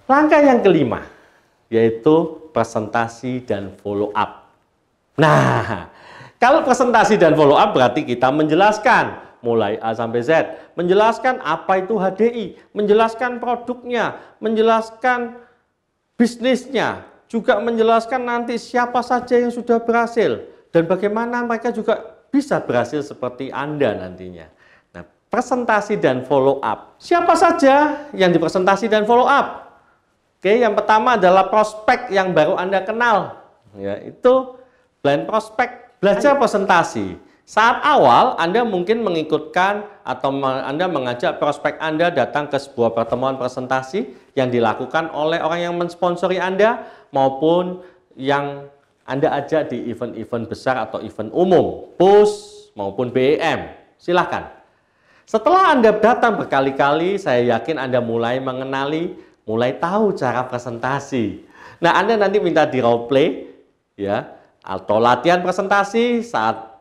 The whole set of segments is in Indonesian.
Langkah yang kelima, yaitu presentasi dan follow up. Nah, kalau presentasi dan follow up berarti kita menjelaskan mulai A sampai Z, menjelaskan apa itu HDI, menjelaskan produknya, menjelaskan bisnisnya, juga menjelaskan nanti siapa saja yang sudah berhasil dan bagaimana mereka juga bisa berhasil seperti Anda nantinya. Nah, presentasi dan follow up. Siapa saja yang dipresentasi dan follow up? Oke, yang pertama adalah prospek yang baru Anda kenal. Ya, itu blind prospek. Belajar presentasi. Saat awal Anda mungkin mengikutkan atau Anda mengajak prospek Anda datang ke sebuah pertemuan presentasi yang dilakukan oleh orang yang mensponsori Anda maupun yang Anda ajak di event-event besar atau event umum, PUS maupun BEM. Silahkan. Setelah Anda datang berkali-kali, saya yakin Anda mulai mengenali, mulai tahu cara presentasi. Nah, Anda nanti minta di role play, ya, atau latihan presentasi. Saat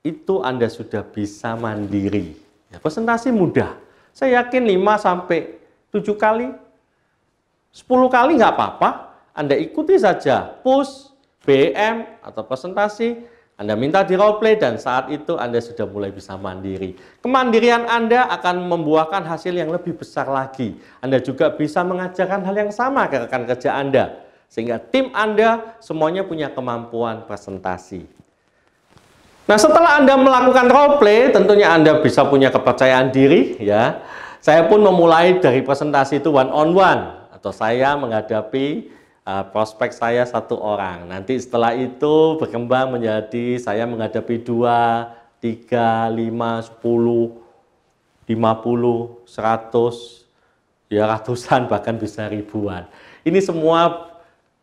itu Anda sudah bisa mandiri. Ya, presentasi mudah. Saya yakin 5 sampai 7 kali, 10 kali nggak apa-apa. Anda ikuti saja PUS, BEM, atau presentasi. Anda minta di role play dan saat itu Anda sudah mulai bisa mandiri. Kemandirian Anda akan membuahkan hasil yang lebih besar lagi. Anda juga bisa mengajarkan hal yang sama ke rekan kerja Anda. Sehingga tim Anda semuanya punya kemampuan presentasi. Nah, setelah Anda melakukan role play, tentunya Anda bisa punya kepercayaan diri. Ya, saya pun memulai dari presentasi itu one on one. Atau saya menghadapi prospek saya 1 orang. Nanti setelah itu berkembang menjadi saya menghadapi 2, 3, 5, 10, 50, 100, ya ratusan bahkan bisa ribuan. Ini semua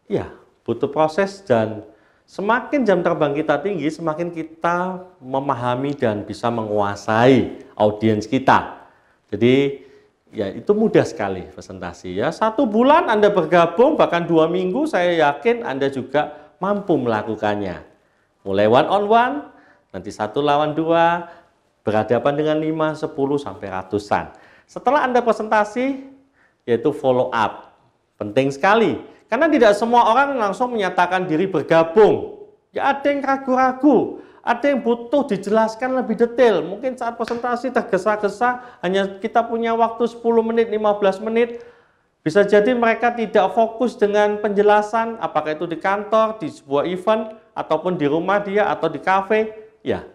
ya butuh proses dan semakin jam terbang kita tinggi, semakin kita memahami dan bisa menguasai audiens kita. Jadi ya itu mudah sekali presentasi ya. 1 bulan Anda bergabung, bahkan 2 minggu saya yakin Anda juga mampu melakukannya. Mulai one on one, nanti 1 lawan 2, berhadapan dengan 5, 10 sampai ratusan. Setelah Anda presentasi, yaitu follow up. Penting sekali, karena tidak semua orang langsung menyatakan diri bergabung. Ya ada yang ragu-ragu. Ada yang butuh dijelaskan lebih detail. Mungkin saat presentasi tergesa-gesa, hanya kita punya waktu 10 menit, 15 menit. Bisa jadi mereka tidak fokus dengan penjelasan, apakah itu di kantor, di sebuah event, ataupun di rumah dia, atau di kafe. Ya,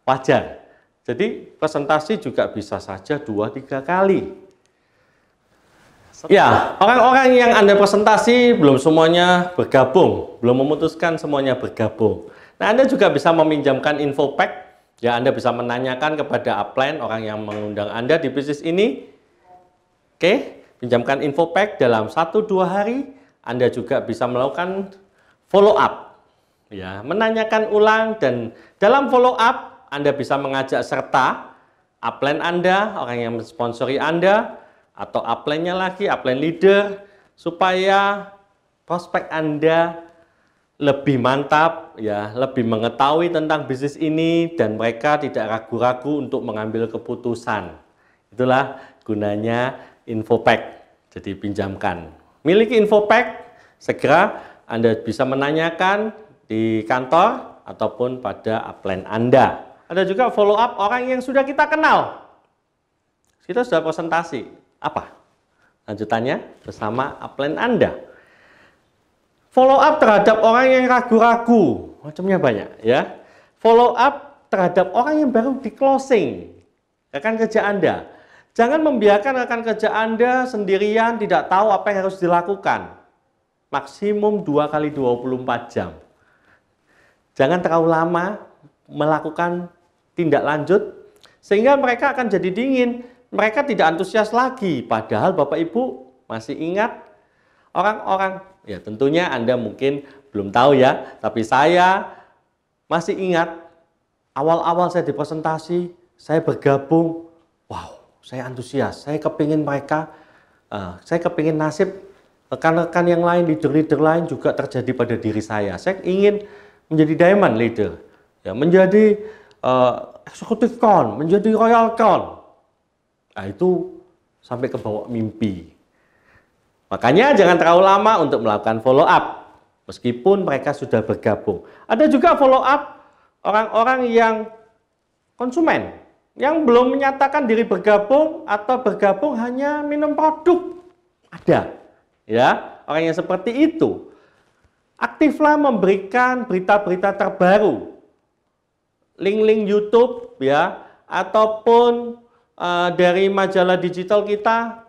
wajar. Jadi presentasi juga bisa saja 2-3 kali. Ya, orang-orang yang Anda presentasi belum semuanya bergabung, belum memutuskan semuanya bergabung. Nah, Anda juga bisa meminjamkan info pack. Ya, Anda bisa menanyakan kepada upline, orang yang mengundang Anda di bisnis ini. Oke, pinjamkan info pack dalam 1-2 hari. Anda juga bisa melakukan follow up. Ya, menanyakan ulang dan dalam follow up Anda bisa mengajak serta upline Anda, orang yang mensponsori Anda, atau upline-nya lagi, upline leader, supaya prospek Anda lebih mantap, ya, lebih mengetahui tentang bisnis ini dan mereka tidak ragu-ragu untuk mengambil keputusan. Itulah gunanya InfoPack. Jadi pinjamkan. Miliki InfoPack, segera Anda bisa menanyakan di kantor ataupun pada upline Anda. Ada juga follow up orang yang sudah kita kenal. Kita sudah presentasi. Apa lanjutannya bersama upline Anda? Follow up terhadap orang yang ragu-ragu, macamnya banyak ya. Follow up terhadap orang yang baru di closing, rekan kerja Anda. Jangan membiarkan rekan kerja Anda sendirian tidak tahu apa yang harus dilakukan. Maksimum 2 kali 24 jam. Jangan terlalu lama melakukan tindak lanjut sehingga mereka akan jadi dingin. Mereka tidak antusias lagi, padahal Bapak Ibu masih ingat orang-orang, ya tentunya Anda mungkin belum tahu ya, tapi saya masih ingat awal-awal saya di presentasi, saya bergabung, wow, saya antusias, saya kepingin mereka, saya kepingin nasib rekan-rekan yang lain, leader-leader lain juga terjadi pada diri saya. Saya ingin menjadi diamond leader, ya, menjadi executive count, menjadi royal count. Nah, itu sampai ke bawah mimpi. Makanya jangan terlalu lama untuk melakukan follow up, meskipun mereka sudah bergabung. Ada juga follow up orang-orang yang konsumen, yang belum menyatakan diri bergabung atau bergabung hanya minum produk. Ada, ya, orang yang seperti itu. Aktiflah memberikan berita-berita terbaru, link-link YouTube, ya, ataupun dari majalah digital kita,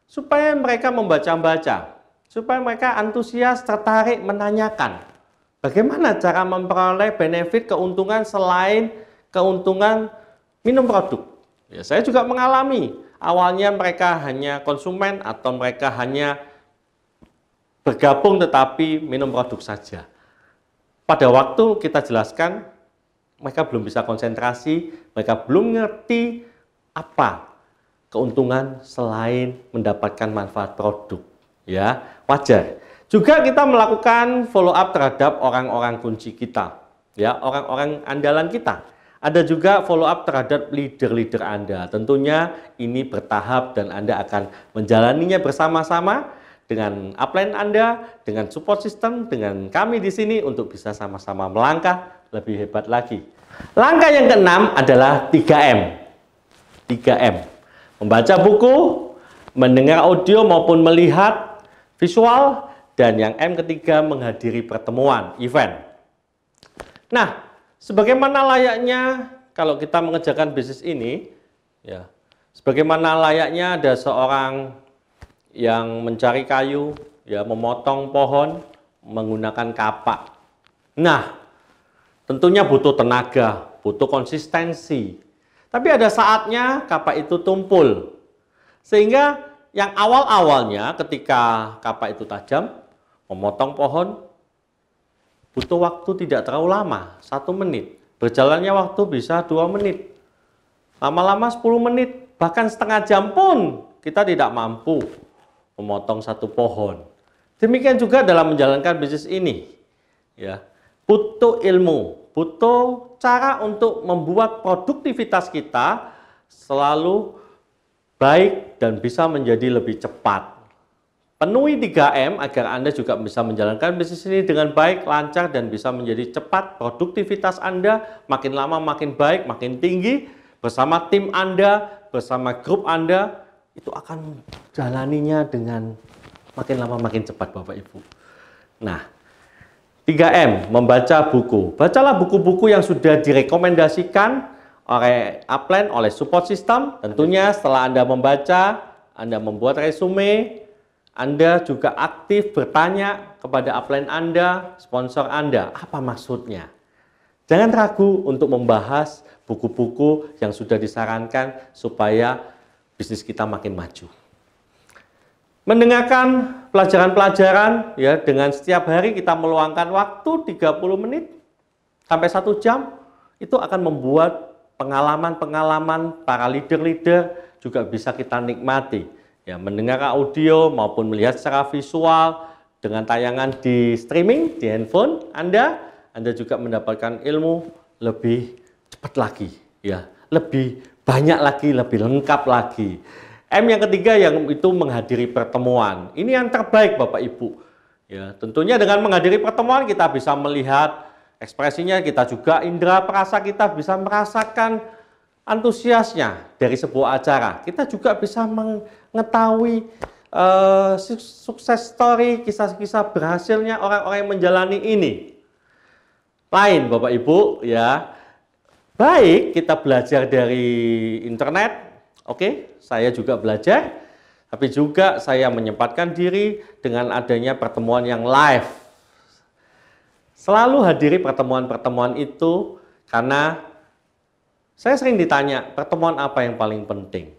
supaya mereka membaca-baca, supaya mereka antusias, tertarik, menanyakan bagaimana cara memperoleh benefit keuntungan selain keuntungan minum produk. Ya, saya juga mengalami, awalnya mereka hanya konsumen atau mereka hanya bergabung tetapi minum produk saja. Pada waktu kita jelaskan, mereka belum bisa konsentrasi, mereka belum ngerti apa keuntungan selain mendapatkan manfaat produk. Ya, wajar. Juga kita melakukan follow up terhadap orang-orang kunci kita, ya, orang-orang andalan kita. Ada juga follow up terhadap leader-leader Anda. Tentunya ini bertahap dan Anda akan menjalaninya bersama-sama dengan upline Anda, dengan support system, dengan kami di sini untuk bisa sama-sama melangkah lebih hebat lagi. Langkah yang keenam adalah 3M. 3M. Membaca buku, mendengar audio maupun melihat visual, dan yang M ketiga menghadiri pertemuan, event. Nah, sebagaimana layaknya kalau kita mengerjakan bisnis ini, ya, sebagaimana layaknya ada seorang yang mencari kayu, ya, memotong pohon menggunakan kapak. Nah, tentunya butuh tenaga, butuh konsistensi. Tapi ada saatnya kapak itu tumpul. Sehingga yang awal-awalnya ketika kapak itu tajam, memotong pohon butuh waktu tidak terlalu lama, 1 menit. Berjalannya waktu bisa 2 menit. Lama-lama 10 menit, bahkan setengah jam pun kita tidak mampu memotong 1 pohon. Demikian juga dalam menjalankan bisnis ini. Ya, butuh ilmu, butuh cara untuk membuat produktivitas kita selalu baik dan bisa menjadi lebih cepat. Penuhi 3M agar Anda juga bisa menjalankan bisnis ini dengan baik, lancar, dan bisa menjadi cepat. Produktivitas Anda makin lama makin baik, makin tinggi. Bersama tim Anda, bersama grup Anda, itu akan jalaninya dengan makin lama makin cepat, Bapak Ibu. Nah, 3M, membaca buku. Bacalah buku-buku yang sudah direkomendasikan oleh upline, oleh support system. Tentunya setelah Anda membaca, Anda membuat resume, Anda juga aktif bertanya kepada upline Anda, sponsor Anda, apa maksudnya? Jangan ragu untuk membahas buku-buku yang sudah disarankan supaya bisnis kita makin maju. Mendengarkan pelajaran-pelajaran, ya, dengan setiap hari kita meluangkan waktu 30 menit sampai 1 jam, itu akan membuat pengalaman-pengalaman para leader-leader juga bisa kita nikmati. Ya, mendengar audio maupun melihat secara visual dengan tayangan di streaming di handphone Anda juga mendapatkan ilmu lebih cepat lagi, ya, lebih banyak lagi, lebih lengkap lagi. M yang ketiga yang itu menghadiri pertemuan. Ini yang terbaik, Bapak Ibu. Ya, tentunya dengan menghadiri pertemuan kita bisa melihat ekspresinya, kita juga indera perasa kita bisa merasakan antusiasnya dari sebuah acara. Kita juga bisa mengetahui sukses story, kisah-kisah berhasilnya orang-orang yang menjalani ini. Lain, Bapak Ibu, ya. Baik kita belajar dari internet, oke, saya juga belajar, tapi juga saya menyempatkan diri dengan adanya pertemuan yang live. Selalu hadiri pertemuan-pertemuan itu karena saya sering ditanya, pertemuan apa yang paling penting?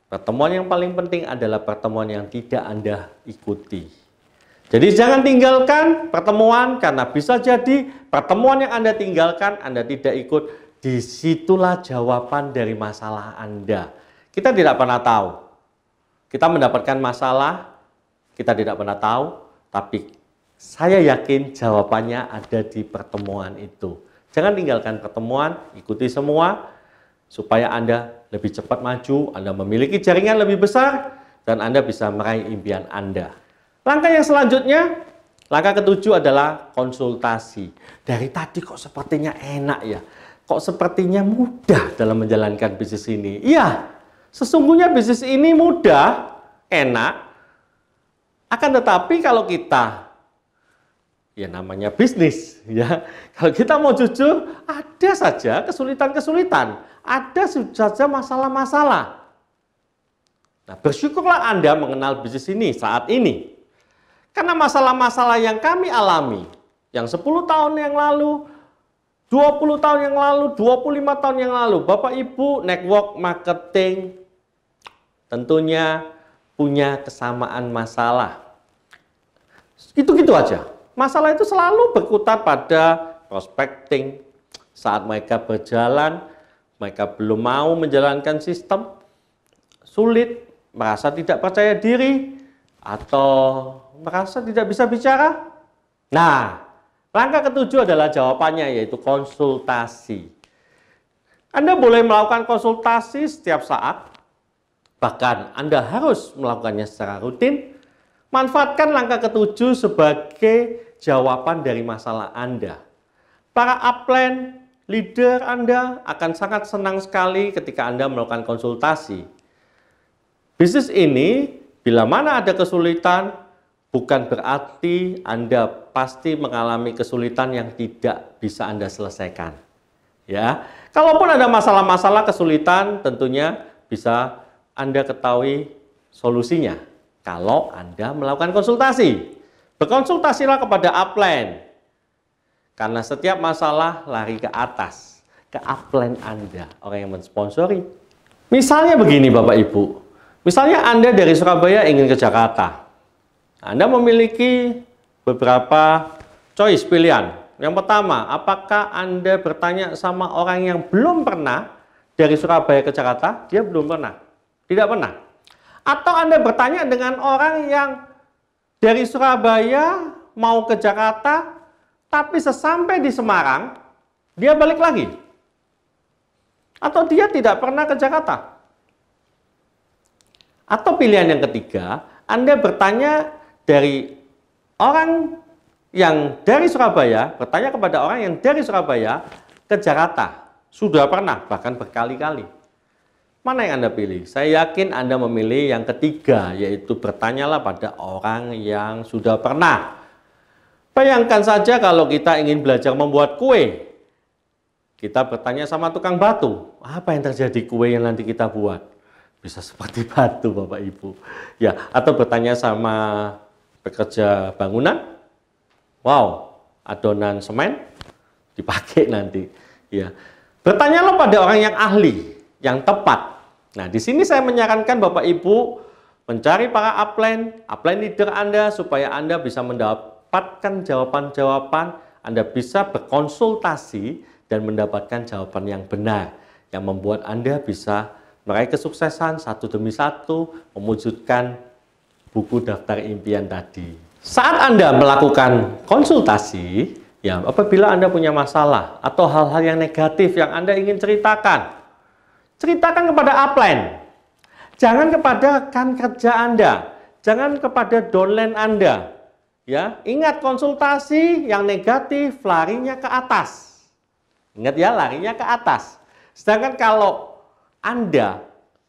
Pertemuan yang paling penting adalah pertemuan yang tidak Anda ikuti. Jadi jangan tinggalkan pertemuan karena bisa jadi pertemuan yang Anda tinggalkan, Anda tidak ikut. Disitulah jawaban dari masalah Anda. Kita tidak pernah tahu. Kita mendapatkan masalah, kita tidak pernah tahu, tapi saya yakin jawabannya ada di pertemuan itu. Jangan tinggalkan pertemuan, ikuti semua, supaya Anda lebih cepat maju, Anda memiliki jaringan lebih besar, dan Anda bisa meraih impian Anda. Langkah yang selanjutnya, langkah ketujuh adalah konsultasi. Dari tadi kok sepertinya enak ya, kok sepertinya mudah dalam menjalankan bisnis ini. Iya, sesungguhnya bisnis ini mudah, enak, akan tetapi kalau kita, ya namanya bisnis, ya kalau kita mau jujur, ada saja kesulitan-kesulitan, ada saja masalah-masalah. Nah, bersyukurlah Anda mengenal bisnis ini saat ini. Karena masalah-masalah yang kami alami, yang 10 tahun yang lalu, 20 tahun yang lalu, 25 tahun yang lalu, Bapak Ibu network marketing tentunya punya kesamaan masalah. Gitu-gitu aja. Masalah itu selalu berkutat pada prospecting. Saat mereka berjalan, mereka belum mau menjalankan sistem, sulit, merasa tidak percaya diri, atau merasa tidak bisa bicara. Nah, langkah ketujuh adalah jawabannya, yaitu konsultasi. Anda boleh melakukan konsultasi setiap saat, bahkan Anda harus melakukannya secara rutin. Manfaatkan langkah ketujuh sebagai jawaban dari masalah Anda. Para upline, leader Anda akan sangat senang sekali ketika Anda melakukan konsultasi. Bisnis ini, bila mana ada kesulitan, bukan berarti Anda pasti mengalami kesulitan yang tidak bisa Anda selesaikan. Ya, kalaupun ada masalah-masalah kesulitan, tentunya bisa Anda ketahui solusinya kalau Anda melakukan konsultasi. Berkonsultasilah kepada upline. Karena setiap masalah lari ke atas, ke upline Anda, orang yang mensponsori. Misalnya begini Bapak Ibu, misalnya Anda dari Surabaya ingin ke Jakarta. Anda memiliki beberapa choice pilihan. Yang pertama, apakah Anda bertanya sama orang yang belum pernah dari Surabaya ke Jakarta? Dia belum pernah, tidak pernah. Atau Anda bertanya dengan orang yang dari Surabaya mau ke Jakarta, tapi sesampai di Semarang, dia balik lagi. Atau dia tidak pernah ke Jakarta. Atau pilihan yang ketiga, Anda bertanya dari orang yang dari Surabaya, bertanya kepada orang yang dari Surabaya ke Jakarta. Sudah pernah, bahkan berkali-kali. Mana yang Anda pilih? Saya yakin Anda memilih yang ketiga, yaitu bertanyalah pada orang yang sudah pernah. Bayangkan saja kalau kita ingin belajar membuat kue. Kita bertanya sama tukang batu, apa yang terjadi kue yang nanti kita buat? Bisa seperti batu Bapak Ibu. Ya, atau bertanya sama pekerja bangunan, wow, adonan semen dipakai nanti. Ya, bertanyalah pada orang yang ahli, yang tepat. Nah, di sini saya menyarankan Bapak Ibu mencari para upline leader Anda supaya Anda bisa mendapatkan jawaban-jawaban, Anda bisa berkonsultasi dan mendapatkan jawaban yang benar, yang membuat Anda bisa meraih kesuksesan satu demi satu, mewujudkan buku daftar impian tadi. Saat Anda melakukan konsultasi, ya apabila Anda punya masalah atau hal-hal yang negatif yang Anda ingin ceritakan, ceritakan kepada upline. Jangan kepada rekan kerja Anda, jangan kepada downline Anda. Ya, ingat konsultasi yang negatif larinya ke atas. Ingat ya, larinya ke atas. Sedangkan kalau Anda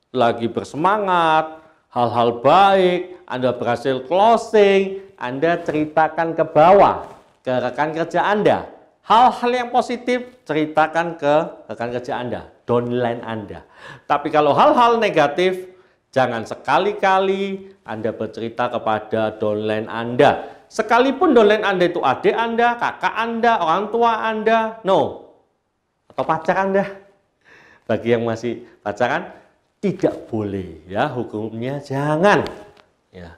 lagi bersemangat, hal-hal baik, Anda berhasil closing, Anda ceritakan ke bawah, ke rekan kerja Anda. Hal-hal yang positif, ceritakan ke rekan kerja Anda, downline Anda. Tapi kalau hal-hal negatif, jangan sekali-kali Anda bercerita kepada downline Anda. Sekalipun downline Anda itu adik Anda, kakak Anda, orang tua Anda, no. Atau pacar Anda. Bagi yang masih pacaran, tidak boleh, ya, hukumnya jangan. Ya.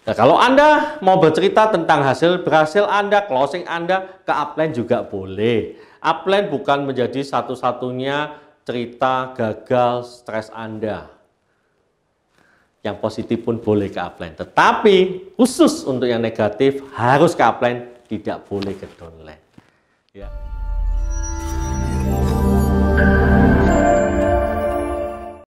Nah, kalau Anda mau bercerita tentang hasil berhasil Anda, closing Anda, ke upline juga boleh. Upline bukan menjadi satu-satunya cerita gagal stres Anda. Yang positif pun boleh ke upline. Tetapi khusus untuk yang negatif harus ke upline, tidak boleh ke downline. Ya.